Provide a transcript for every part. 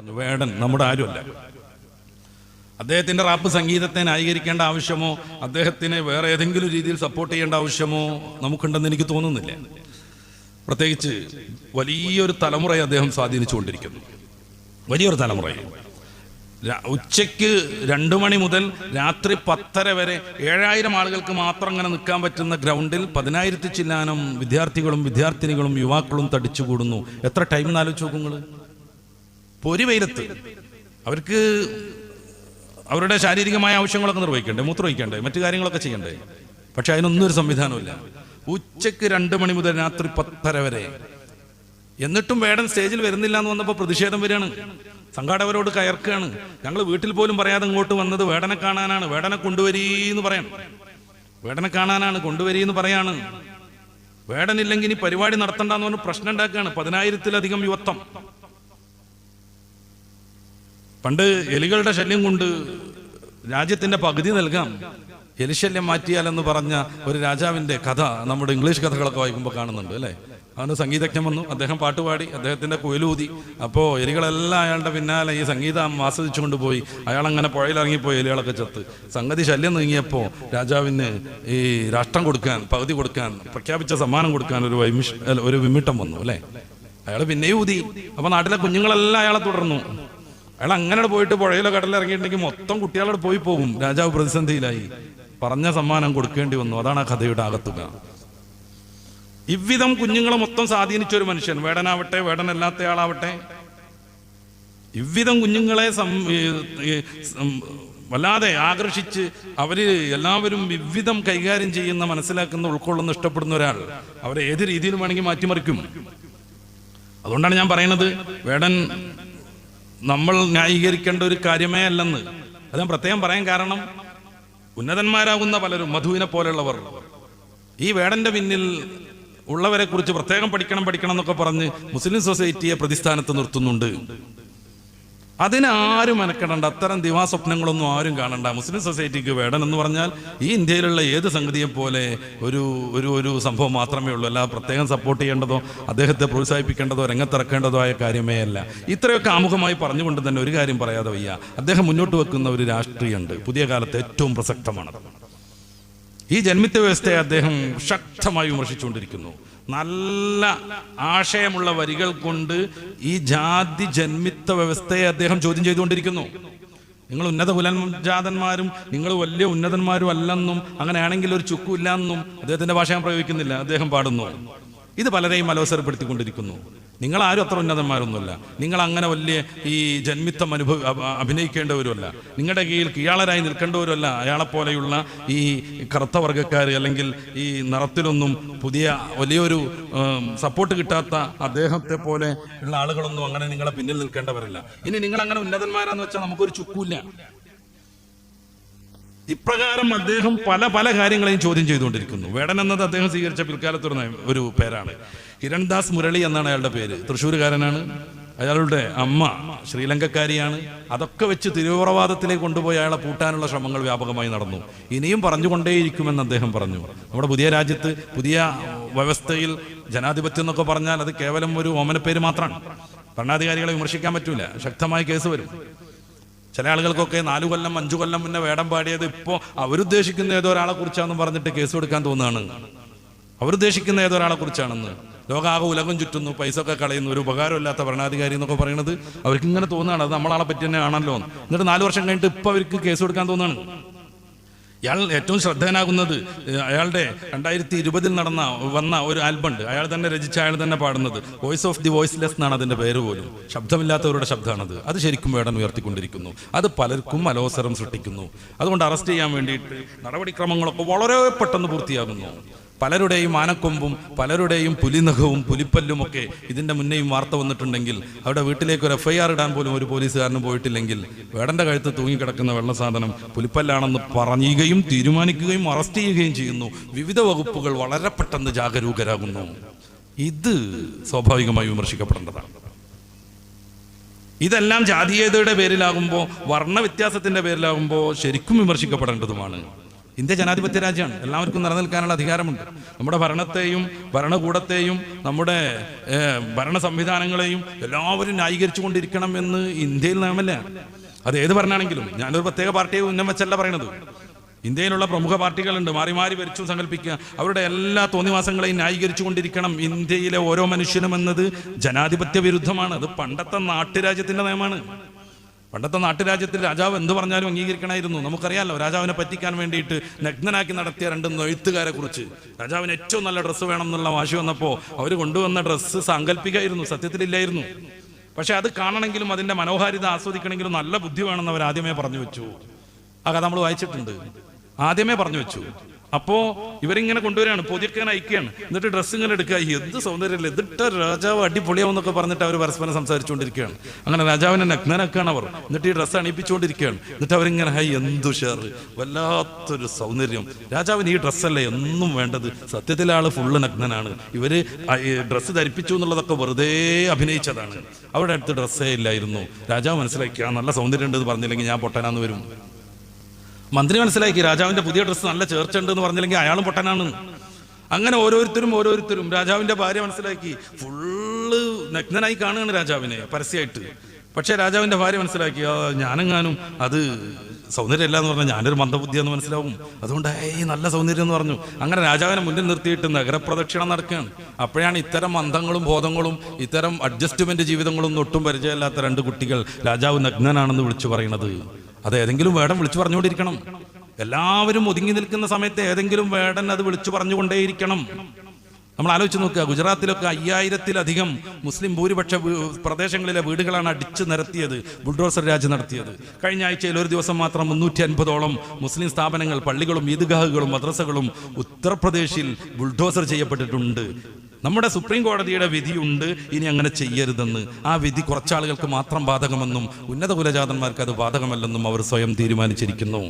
പറഞ്ഞു. വേടൻ നമ്മുടെ ആരുമല്ല. അദ്ദേഹത്തിൻ്റെ റാപ്പ് സംഗീതത്തെ ന്യായീകരിക്കേണ്ട ആവശ്യമോ അദ്ദേഹത്തിനെ വേറെ ഏതെങ്കിലും രീതിയിൽ സപ്പോർട്ട് ചെയ്യേണ്ട ആവശ്യമോ നമുക്കുണ്ടെന്ന് എനിക്ക് തോന്നുന്നില്ല. പ്രത്യേകിച്ച് വലിയൊരു തലമുറയെ അദ്ദേഹം സ്വാധീനിച്ചുകൊണ്ടിരിക്കുന്നു. വലിയൊരു തലമുറയെ. ഉച്ചയ്ക്ക് 2 മണി മുതൽ രാത്രി 10:30 വരെ 7000 ആളുകൾക്ക് മാത്രം അങ്ങനെ നിൽക്കാൻ പറ്റുന്ന ഗ്രൗണ്ടിൽ 10,000 ചില്ലാനം വിദ്യാർത്ഥികളും വിദ്യാർത്ഥിനികളും യുവാക്കളും തടിച്ചുകൂടുന്നു. എത്ര ടൈം എന്നാലോചിച്ച് നോക്കുങ്ങൾ. പൊരി വെയിലത്ത് അവർക്ക് അവരുടെ ശാരീരികമായ ആവശ്യങ്ങളൊക്കെ നിർവഹിക്കണ്ടേ, മൂത്രമൊഴിക്കണ്ടേ, മറ്റു കാര്യങ്ങളൊക്കെ ചെയ്യണ്ടേ. പക്ഷെ അതിനൊന്നും ഒരു സംവിധാനമില്ല. ഉച്ചയ്ക്ക് 2 മണി മുതൽ രാത്രി 10:30 വരെ. എന്നിട്ടും വേടൻ സ്റ്റേജിൽ വരുന്നില്ല എന്ന് വന്നപ്പോൾ പ്രതിഷേധം വരികയാണ്. സംഘാടകരോട് കയർക്കുകയാണ്. ഞങ്ങൾ വീട്ടിൽ പോലും പറയാതെ ഇങ്ങോട്ട് വന്നത് വേടനെ കാണാനാണ്, വേടനെ കൊണ്ടുവരീന്ന് പറയണം, വേടനെ കാണാനാണ്, കൊണ്ടുവരീന്ന് പറയാണ്. വേടനില്ലെങ്കിൽ ഇനി പരിപാടി നടത്തണ്ടെന്ന് പറഞ്ഞ് പ്രശ്നം ഉണ്ടാക്കുകയാണ്. 10,000-ലധികം യുവത്വം. പണ്ട് എലികളുടെ ശല്യം കൊണ്ട് രാജ്യത്തിന്റെ പകുതി നൽകാം, എലിശല്യം മാറ്റിയാലെന്ന് പറഞ്ഞ ഒരു രാജാവിന്റെ കഥ നമ്മുടെ ഇംഗ്ലീഷ് കഥകളൊക്കെ വായിക്കുമ്പോൾ കാണുന്നുണ്ട് അല്ലേ. അവന് സംഗീതജ്ഞൻ വന്നു, അദ്ദേഹം പാട്ടുപാടി, അദ്ദേഹത്തിന്റെ കുയലൂതി. അപ്പോൾ എലികളെല്ലാം അയാളുടെ പിന്നാലെ ഈ സംഗീതം ആസ്വദിച്ചുകൊണ്ട് പോയി. അയാളങ്ങനെ പുഴയിലിറങ്ങിപ്പോയി, എലികളൊക്കെ ചത്ത്. സംഗതി ശല്യം നീങ്ങിയപ്പോൾ രാജാവിന് ഈ രാഷ്ട്രം കൊടുക്കാൻ, പകുതി കൊടുക്കാൻ, പ്രഖ്യാപിച്ച സമ്മാനം കൊടുക്കാൻ ഒരു വിമിട്ടം വന്നു അല്ലേ. അയാൾ പിന്നെയും ഊതി. അപ്പൊ നാട്ടിലെ കുഞ്ഞുങ്ങളെല്ലാം അയാളെ തുടർന്നു. അയാൾ അങ്ങനെ പോയിട്ട് പുഴയിലോ കടലിറങ്ങിയിട്ടുണ്ടെങ്കിൽ മൊത്തം കുട്ടികളോട് പോയി പോകും. രാജാവ് പ്രതിസന്ധിയിലായി, പറഞ്ഞ സമ്മാനം കൊടുക്കേണ്ടി വന്നു. അതാണ് ആ കഥയുടെ ആകത്തുക. ഇவ்விധം കുഞ്ഞുങ്ങളെ മൊത്തം സ്വാധീനിച്ചൊരു മനുഷ്യൻ, വേടനാവട്ടെ വേടനല്ലാത്തയാളാവട്ടെ, ഇவ்விധം കുഞ്ഞുങ്ങളെ വല്ലാതെ ആകർഷിച്ച് അവര് എല്ലാവരും ഇவ்விധം കൈകാര്യം ചെയ്യുന്ന, മനസ്സിലാക്കുന്ന, ഉൾക്കൊള്ളുന്ന, ഇഷ്ടപ്പെടുന്ന ഒരാൾ അവരെ ഏത് രീതിയിലും വേണമെങ്കിൽ മാറ്റിമറിക്കും. അതുകൊണ്ടാണ് ഞാൻ പറയുന്നത് വേടൻ നമ്മൾ ന്യായീകരിക്കേണ്ട ഒരു കാര്യമേ അല്ലെന്ന്. അത് ഞാൻ പ്രത്യേകം പറയാൻ കാരണം, ഉന്നതന്മാരാകുന്ന പലരും, മധുവിനെ പോലെയുള്ളവർ, ഈ വേടന്റെ പിന്നിൽ ഉള്ളവരെ കുറിച്ച് പ്രത്യേകം പഠിക്കണം എന്നൊക്കെ പറഞ്ഞ് മുസ്ലിം സൊസൈറ്റിയെ പ്രതിസ്ഥാനത്ത് നിർത്തുന്നുണ്ട്. അതിനാരും മെനക്കെടണ്ട, അത്തരം ദിവാസ്വപ്നങ്ങളൊന്നും ആരും കാണണ്ട. മുസ്ലിം സൊസൈറ്റിക്ക് വേടൻ എന്ന് പറഞ്ഞാൽ ഈ ഇന്ത്യയിലുള്ള ഏത് സംഗതിയെ പോലെ ഒരു സംഭവം മാത്രമേ ഉള്ളൂ. അല്ലാതെ പ്രത്യേകം സപ്പോർട്ട് ചെയ്യേണ്ടതോ അദ്ദേഹത്തെ പ്രോത്സാഹിപ്പിക്കേണ്ടതോ രംഗത്തിറക്കേണ്ടതോ ആയ കാര്യമേ അല്ല. ഇത്രയൊക്കെ ആമുഖമായി പറഞ്ഞുകൊണ്ട് തന്നെ ഒരു കാര്യം പറയാതെ വയ്യ. അദ്ദേഹം മുന്നോട്ട് വെക്കുന്ന ഒരു രാഷ്ട്രീയമുണ്ട്, പുതിയ കാലത്ത് ഏറ്റവും പ്രസക്തമാണത്. ഈ ജന്മിത്വ വ്യവസ്ഥയെ അദ്ദേഹം ശക്തമായി വിമർശിച്ചുകൊണ്ടിരിക്കുന്നു. നല്ല ആശയമുള്ള വരികൾ കൊണ്ട് ഈ ജാതി ജന്മിത്വ വ്യവസ്ഥയെ അദ്ദേഹം ചോദ്യം ചെയ്തുകൊണ്ടിരിക്കുന്നു. നിങ്ങൾ ഉന്നത കുലജാതന്മാരും നിങ്ങൾ വലിയ ഉന്നതന്മാരും അല്ലെന്നും അങ്ങനെയാണെങ്കിൽ ഒരു ചുക്കും ഇല്ലെന്നും അദ്ദേഹത്തിന്റെ ഭാഷ ഞാൻ പ്രയോഗിക്കുന്നില്ല, അദ്ദേഹം പാടുന്നു. ഇത് പലരെയും അലോസരപ്പെടുത്തിക്കൊണ്ടിരിക്കുന്നു. നിങ്ങൾ ആരും അത്ര ഉന്നതന്മാരൊന്നുമല്ല, നിങ്ങൾ അങ്ങനെ വലിയ ഈ ജന്മിത്വം അഭിനയിക്കേണ്ടവരുമല്ല, നിങ്ങളുടെ കീഴിൽ കീഴാളരായി നിൽക്കേണ്ടവരുമല്ല. അയാളെപ്പോലെയുള്ള ഈ കറുത്ത വർഗ്ഗക്കാർ അല്ലെങ്കിൽ ഈ നിറത്തിലൊന്നും പുതിയ വലിയൊരു സപ്പോർട്ട് കിട്ടാത്ത അദ്ദേഹത്തെ പോലെ ഉള്ള ആളുകളൊന്നും അങ്ങനെ നിങ്ങളെ പിന്നിൽ നിൽക്കേണ്ടവരല്ല. ഇനി നിങ്ങൾ അങ്ങനെ ഉന്നതന്മാരാന്ന് വെച്ചാൽ നമുക്കൊരു ചുക്കൂല്ല. ഇപ്രകാരം അദ്ദേഹം പല കാര്യങ്ങളെയും ചോദ്യം ചെയ്തുകൊണ്ടിരിക്കുന്നു. വേടൻ എന്നത് അദ്ദേഹം സ്വീകരിച്ച പിൽക്കാലത്തുള്ള ഒരു പേരാണ്. ഹിരൺദാസ് മുരളി എന്നാണ് അയാളുടെ പേര്. തൃശ്ശൂരുകാരനാണ്. അയാളുടെ അമ്മ ശ്രീലങ്കക്കാരിയാണ്. അതൊക്കെ വെച്ച് തിരുവുറവാദത്തിലേക്ക് കൊണ്ടുപോയി അയാളെ പൂട്ടാനുള്ള ശ്രമങ്ങൾ വ്യാപകമായി നടന്നു. ഇനിയും പറഞ്ഞുകൊണ്ടേയിരിക്കുമെന്ന് അദ്ദേഹം പറഞ്ഞു. നമ്മുടെ പുതിയ രാജ്യത്ത്, പുതിയ വ്യവസ്ഥയിൽ ജനാധിപത്യം എന്നൊക്കെ പറഞ്ഞാൽ അത് കേവലം ഒരു ഓമനപ്പേര് മാത്രമാണ്. ഭരണാധികാരികളെ വിമർശിക്കാൻ പറ്റൂല, ശക്തമായ കേസ് വരും. ചില ആളുകൾക്കൊക്കെ 4 കൊല്ലം 5 കൊല്ലം മുന്നേ വേടം പാടിയത് ഇപ്പോൾ അവരുദ്ദേശിക്കുന്ന ഏതോ ഒരാളെ കുറിച്ചാണെന്ന് പറഞ്ഞിട്ട് കേസ് കൊടുക്കാൻ തോന്നുകയാണ്. അവരുദ്ദേശിക്കുന്ന ഏതോ ഒരാളെ കുറിച്ചാണെന്ന്. ലോകാകെ ഉലകം ചുറ്റുന്നു, പൈസ ഒക്കെ കളയുന്നു, ഒരു ഉപകാരമില്ലാത്ത ഭരണാധികാരി എന്നൊക്കെ പറയുന്നത് അവർക്ക് ഇങ്ങനെ തോന്നുകയാണ്. അത് നമ്മളാളെ പറ്റി തന്നെ ആണല്ലോ. എന്നിട്ട് 4 വർഷം കഴിഞ്ഞിട്ട് ഇപ്പൊ അവർക്ക് കേസ് കൊടുക്കാൻ തോന്നുകയാണ്. ഇയാൾ ഏറ്റവും ശ്രദ്ധേയനാകുന്നത് അയാളുടെ 2020 വന്ന ഒരു ആൽബം ഉണ്ട്. അയാൾ തന്നെ രചിച്ച, അയാൾ തന്നെ പാടുന്നത്. വോയിസ് ഓഫ് ദി വോയിസ്ലെസ് എന്നാണ് അതിന്റെ പേര് പോലും. ശബ്ദമില്ലാത്തവരുടെ ശബ്ദമാണത്. അത് ശരിക്കും വേടൻ ഉയർത്തിക്കൊണ്ടിരിക്കുന്നു. അത് പലർക്കും അലോസരം സൃഷ്ടിക്കുന്നു. അതുകൊണ്ട് അറസ്റ്റ് ചെയ്യാൻ വേണ്ടിയിട്ട് നടപടിക്രമങ്ങളൊക്കെ വളരെ പെട്ടെന്ന് പൂർത്തിയാകുന്നു. പലരുടെയും ആനക്കൊമ്പും പലരുടെയും പുലിനഖവും പുലിപ്പല്ലുമൊക്കെ ഇതിന്റെ മുന്നേയും വാർത്ത വന്നിട്ടുണ്ടെങ്കിൽ അവരുടെ വീട്ടിലേക്ക് ഒരു FIR ഇടാൻ പോലും ഒരു പോലീസുകാരന് പോയിട്ടില്ലെങ്കിൽ വേടന്റെ കഴുത്ത് തൂങ്ങിക്കിടക്കുന്ന വെള്ള സാധനം പുലിപ്പല്ലാണെന്ന് പറയുകയും തീരുമാനിക്കുകയും അറസ്റ്റ് ചെയ്യുകയും ചെയ്യുന്നു. വിവിധ വകുപ്പുകൾ വളരെ പെട്ടെന്ന് ജാഗരൂകരാകുന്നു. ഇത് സ്വാഭാവികമായി വിമർശിക്കപ്പെടേണ്ടതാണ്. ഇതെല്ലാം ജാതീയതയുടെ പേരിലാകുമ്പോൾ, വർണ്ണ വ്യത്യാസത്തിന്റെ പേരിലാകുമ്പോൾ ശരിക്കും വിമർശിക്കപ്പെടേണ്ടതുമാണ്. ഇന്ത്യ ജനാധിപത്യ രാജ്യമാണ്. എല്ലാവർക്കും നിലനിൽക്കാനുള്ള അധികാരമുണ്ട്. നമ്മുടെ ഭരണത്തെയും ഭരണകൂടത്തെയും നമ്മുടെ ഭരണ സംവിധാനങ്ങളെയും എല്ലാവരും ന്യായീകരിച്ചു കൊണ്ടിരിക്കണം എന്ന് ഇന്ത്യയിൽ നിയമമല്ല. അത് ഏത് ഭരണമാണെങ്കിലും. ഞാനൊരു പ്രത്യേക പാർട്ടിയെ ഉന്നം വെച്ചല്ല പറയണത്. ഇന്ത്യയിലുള്ള പ്രമുഖ പാർട്ടികളുണ്ട്, മാറി മാറി ഭരിച്ചു സങ്കല്പിക്കുക. അവരുടെ എല്ലാ തോന്നിവാസങ്ങളെയും ന്യായീകരിച്ചു കൊണ്ടിരിക്കണം ഇന്ത്യയിലെ ഓരോ മനുഷ്യനും എന്നത് ജനാധിപത്യ വിരുദ്ധമാണ്. അത് പണ്ടത്തെ നാട്ടുരാജ്യത്തിന്റെ നിയമമാണ്. പണ്ടത്തെ നാട്ടുരാജ്യത്തിൽ രാജാവ് എന്ത് പറഞ്ഞാലും അംഗീകരിക്കണമായിരുന്നു. നമുക്കറിയാമല്ലോ, രാജാവിനെ പറ്റിക്കാൻ വേണ്ടിയിട്ട് നഗ്നനാക്കി നടത്തിയ 2 നെയ്ത്തുകാരെ കുറിച്ച്. രാജാവിന് ഏറ്റവും നല്ല ഡ്രസ്സ് വേണം എന്നുള്ള വാശി വന്നപ്പോൾ അവർ കൊണ്ടുവന്ന ഡ്രസ്സ് സാങ്കല്പികമായിരുന്നു, സത്യത്തിലില്ലായിരുന്നു. പക്ഷെ അത് കാണണമെങ്കിലും അതിന്റെ മനോഹാരിത ആസ്വദിക്കണമെങ്കിലും നല്ല ബുദ്ധി വേണമെന്ന് അവർ ആദ്യമേ പറഞ്ഞു വെച്ചു. ആ കഥ നമ്മൾ വായിച്ചിട്ടുണ്ട്. ആദ്യമേ പറഞ്ഞു വെച്ചു. അപ്പോ ഇവരിങ്ങനെ കൊണ്ടുവരികയാണ്, പൊതിക്കാൻ അയക്കുകയാണ്. എന്നിട്ട് ഡ്രസ്സ് ഇങ്ങനെ എടുക്കുക. എന്ത് സൗന്ദര്യമില്ല, എന്നിട്ട് രാജാവ് അടിപൊളിയാവുന്നൊക്കെ പറഞ്ഞിട്ട് അവർ പരസ്പരം സംസാരിച്ചുകൊണ്ടിരിക്കുകയാണ്. അങ്ങനെ രാജാവിനെ നഗ്നനാക്കുകയാണ് അവർ. എന്നിട്ട് ഈ ഡ്രസ്സ് അണിയിപ്പിച്ചുകൊണ്ടിരിക്കുകയാണ്. എന്നിട്ട് അവരിങ്ങനെ എന്തു ഷെയർ, വല്ലാത്തൊരു സൗന്ദര്യം. രാജാവിന് ഈ ഡ്രസ്സല്ലേ എന്നും വേണ്ടത്. സത്യത്തിലെ ആള് ഫുള്ള് നഗ്നനാണ്. ഇവര് ഡ്രസ്സ് ധരിപ്പിച്ചു എന്നുള്ളതൊക്കെ വെറുതെ അഭിനയിച്ചതാണ്. അവിടെ അടുത്ത് ഡ്രസ്സേ ഇല്ലായിരുന്നു. രാജാവ് മനസ്സിലാക്കി നല്ല സൗന്ദര്യം ഉണ്ടെന്ന് പറഞ്ഞില്ലെങ്കിൽ ഞാൻ പൊട്ടനാന്ന് വരും. മന്ത്രി മനസ്സിലാക്കി രാജാവിന്റെ പുതിയ ഡ്രസ്സ് നല്ല ചേർച്ചുണ്ട് എന്ന് പറഞ്ഞില്ലെങ്കിൽ അയാളും പൊട്ടനാണ്. അങ്ങനെ ഓരോരുത്തരും രാജാവിന്റെ ഭാര്യ മനസ്സിലാക്കി ഫുള്ള് നഗ്നനായി കാണുകയാണ് രാജാവിനെ പരസ്യമായിട്ട്. പക്ഷെ രാജാവിന്റെ ഭാര്യ മനസ്സിലാക്കി ഞാനെങ്ങാനും അത് സൗന്ദര്യമല്ല എന്ന് പറഞ്ഞാൽ ഞാനൊരു മന്ദബുദ്ധിയെന്ന് മനസ്സിലാവും. അതുകൊണ്ട് നല്ല സൗന്ദര്യം എന്ന് പറഞ്ഞു. അങ്ങനെ രാജാവിനെ മുന്നിൽ നിർത്തിയിട്ട് നഗരപ്രദക്ഷിണം നടക്കുകയാണ്. അപ്പോഴാണ് ഇത്തരം അന്ധങ്ങളും ബോധങ്ങളും ഇത്തരം അഡ്ജസ്റ്റ്മെന്റ് ജീവിതങ്ങളും ഒട്ടും പരിചയമില്ലാത്ത 2 കുട്ടികൾ രാജാവ് നഗ്നനാണെന്ന് വിളിച്ചു പറയുന്നത്. അത് ഏതെങ്കിലും വേടൻ വിളിച്ചു പറഞ്ഞുകൊണ്ടിരിക്കണം. എല്ലാവരും ഒതുങ്ങി നിൽക്കുന്ന സമയത്ത് ഏതെങ്കിലും വേടൻ അത് വിളിച്ചു പറഞ്ഞുകൊണ്ടേയിരിക്കണം. നമ്മൾ ആലോചിച്ച് നോക്കുക, ഗുജറാത്തിലൊക്കെ 5000-ത്തിലധികം മുസ്ലിം ഭൂരിപക്ഷ പ്രദേശങ്ങളിലെ വീടുകളാണ് അടിച്ചു നിരത്തിയത്, ബുൾഡോസർ രാജ് നടത്തിയത്. കഴിഞ്ഞ ആഴ്ചയിൽ ഒരു ദിവസം മാത്രം 350ഓളം മുസ്ലിം സ്ഥാപനങ്ങൾ, പള്ളികളും ഈദ്ഗാഹുകളും മദ്രസകളും ഉത്തർപ്രദേശിൽ ബുൾഡോസർ ചെയ്യപ്പെട്ടിട്ടുണ്ട്. നമ്മുടെ സുപ്രീം കോടതിയുടെ വിധിയുണ്ട് ഇനി അങ്ങനെ ചെയ്യരുതെന്ന്. ആ വിധി കുറച്ചാളുകൾക്ക് മാത്രം ബാധകമെന്നും ഉന്നത കുലജാതന്മാർക്ക് അത് ബാധകമല്ലെന്നും അവർ സ്വയം തീരുമാനിച്ചിരിക്കുന്നു.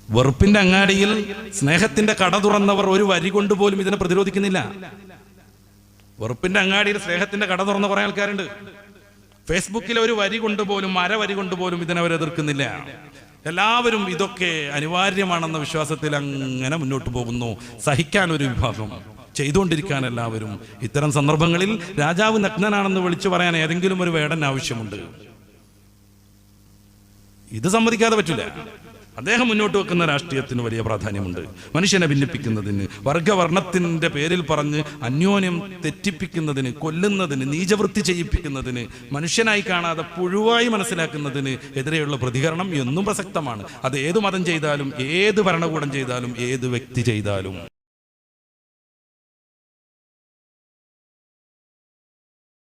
വെറുപ്പിന്റെ അങ്ങാടിയിൽ സ്നേഹത്തിന്റെ കട തുറന്നവർ ഒരു വരി കൊണ്ടുപോലും ഇതിനെ പ്രതിരോധിക്കുന്നില്ല. വെറുപ്പിന്റെ അങ്ങാടിയിൽ സ്നേഹത്തിന്റെ കട തുറന്ന കുറെ ആൾക്കാരുണ്ട്. ഫേസ്ബുക്കിലെ ഒരു വരി കൊണ്ടുപോലും അരവരി കൊണ്ടുപോലും ഇതിനവർ എതിർക്കുന്നില്ല. എല്ലാവരും ഇതൊക്കെ അനിവാര്യമാണെന്ന വിശ്വാസത്തിൽ അങ്ങനെ മുന്നോട്ട് പോകുന്നു. സഹിക്കാൻ ഒരു വിഭാഗം, ചെയ്തുകൊണ്ടിരിക്കാൻ എല്ലാവരും. ഇത്തരം സന്ദർഭങ്ങളിൽ രാജാവ് നഗ്നനാണെന്ന് വിളിച്ചു പറയാൻ ഏതെങ്കിലും ഒരു വേടൻ ആവശ്യമുണ്ട്. ഇത് സമ്മതിക്കാതെ പറ്റില്ല. അദ്ദേഹം മുന്നോട്ട് വെക്കുന്ന രാഷ്ട്രീയത്തിന് വലിയ പ്രാധാന്യമുണ്ട്. മനുഷ്യനെ ഭിന്നിപ്പിക്കുന്നതിന്, വർഗവർണ്ണത്തിന്റെ പേരിൽ പറഞ്ഞ് അന്യോന്യം തെറ്റിപ്പിക്കുന്നതിന്, കൊല്ലുന്നതിന്, നീചവൃത്തി ചെയ്യിപ്പിക്കുന്നതിന്, മനുഷ്യനായി കാണാതെ പുഴുവായി മനസ്സിലാക്കുന്നതിന് എതിരെയുള്ള പ്രതികരണം എന്നും പ്രസക്തമാണ്. അത് ഏത് മതം ചെയ്താലും, ഏത് ഭരണകൂടം ചെയ്താലും, ഏത് വ്യക്തി ചെയ്താലും.